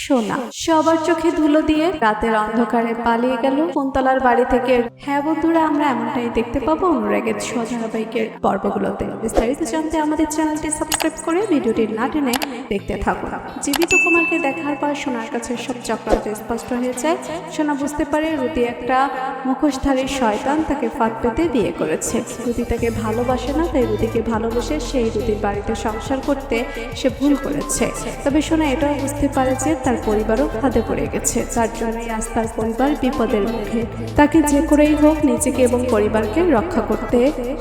সোনা সবার চোখে ধুলো দিয়ে রাতের অন্ধকারে পালিয়ে গেল কুন্তলার বাড়ি থেকে। হ্যাঁ বন্ধুরা, আমরা এমনটাই দেখতে পাবো অনুরাগের ছোঁয়া ধারাবাহিকের পর্বগুলোতে। বিস্তারিত জানতে আমাদের চ্যানেলটি সাবস্ক্রাইব করে ভিডিওটি না টেনে দেখতে থাকুন। জীবিত কুমারকে দেখার পর সোনার কাছে সব চক্রান্ত স্পষ্ট হয়ে যায়। সোনা বুঝতে পারে রুতি একটা মুখোশধারী শয়তান তাকে ফাঁদ পেতে বিয়ে করেছে। রুতি তাকে ভালোবাসে না, তাই রুতিকে ভালোবেসে সেই রুতির বাড়িতে সংসার করতে সে ভুল করেছে। তবে সোনা এটাও বুঝতে পারে যে তার পরিবারও ফাঁদে পড়ে গেছে, তার জন্যই আজ তার পরিবার বিপদের মুখে। তাকে যে করেই হোক নিজেকে এবং পরিবারকে রক্ষা করতে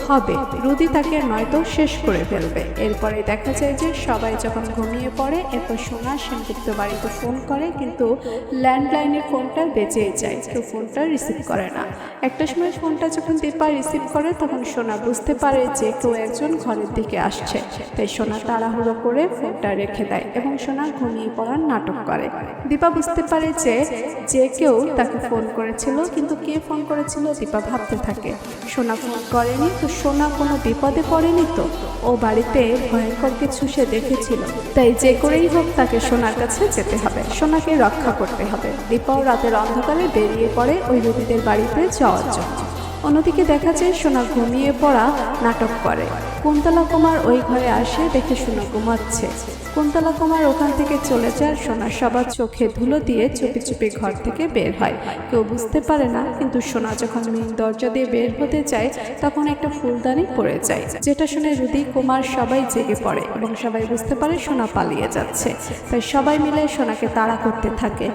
হবে। রুদি তাকে নয়তো শেষ করে ফেলবে। এরপরে দেখা যায় যে সবাই যখন ঘুমিয়ে পড়ে, এরপর সোনা সেনগুপ্ত বাড়িতে ফোন করে, কিন্তু ল্যান্ডলাইনের ফোনটা বেঁচেই যায়, কেউ ফোনটা রিসিভ করে না। একটা সময় ফোনটা যখন দীপা রিসিভ করে, তখন সোনা বুঝতে পারে যে কেউ একজন ঘরের দিকে আসছে। তাই সোনা তাড়াহুড়ো করে ফোনটা রেখে দেয় এবং সোনা ঘুমিয়ে পড়ার নাটক করে। দীপা বুঝতে পারে যে কেউ তাকে ফোন করেছিল, কিন্তু কে ফোন করেছিল দীপা ভাবতে থাকে। সোনা ফোন করেনি তো, সোনা কোনো বিপদে পড়েনি তো, ও বাড়িতে ভয়ঙ্কর কিছু সে দেখেছিল। তাই যে করেই হোক তাকে সোনার কাছে যেতে হবে, সোনাকে রক্ষা করতে হবে। দীপাও রাতের অন্ধকারে বেরিয়ে পড়ে ওই রুদিদের বাড়িতে যাওয়ার জন্য। অন্যদিকে দেখা যায় সোনা ঘুমিয়ে পড়া নাটক করে। কুন্তলা কুমার ওই ঘরে আসে, দেখে সোনা ঘুমাচ্ছে। কুন্তলা কুমার ওখান থেকে চলে যায়। সোনা সবার চোখে ধুলো দিয়ে চুপি চুপি ঘর থেকে বের হয়, কেউ বুঝতে পারে না। কিন্তু সোনা যখন মেইন দরজা দিয়ে বের হতে চায়, তখন একটা ফুলদানি পড়ে যায়, যেটা শুনে রুদি কুমার সবাই জেগে পড়ে এবং সবাই বুঝতে পারে সোনা পালিয়ে যাচ্ছে। তাই সবাই মিলে সোনাকে তাড়া করতে থাকে।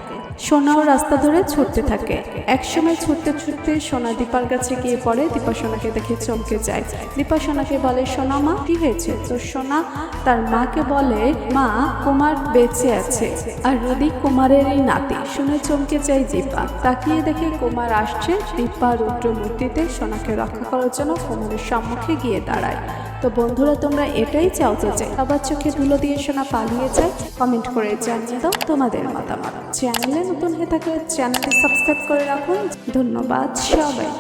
সোনাও রাস্তা ধরে ছুটতে থাকে। একসময় ছুটতে ছুটতে সোনা দীপার কাছে গিয়ে পড়ে। দীপা সোনাকে দেখে চমকে যায়। দীপা সোনাকে বলে, সোনা মা কি হয়েছে? তো সোনা তার মাকে বলে, মা কুমার বেঁচে আছে আর রুদি কুমারেরই নাতি। শুনে চমকে যায় দীপা। তাকিয়ে দেখে কুমার আসছে। দীপা রুদ্র মূর্তিতে সোনাকে রক্ষা করার জন্য কুমারের সম্মুখে গিয়ে দাঁড়ায়। তো বন্ধুরা, তোমরা এটাই চাও তো যে সবার চোখে ধুলো দিয়ে সোনা পালিয়ে যায়? কমেন্ট করে জানিয়ে দাও তোমাদের মতামত। চ্যানেলে নতুন হয়ে থাকলে চ্যানেলটি সাবস্ক্রাইব করে রাখুন। ধন্যবাদ সবাই।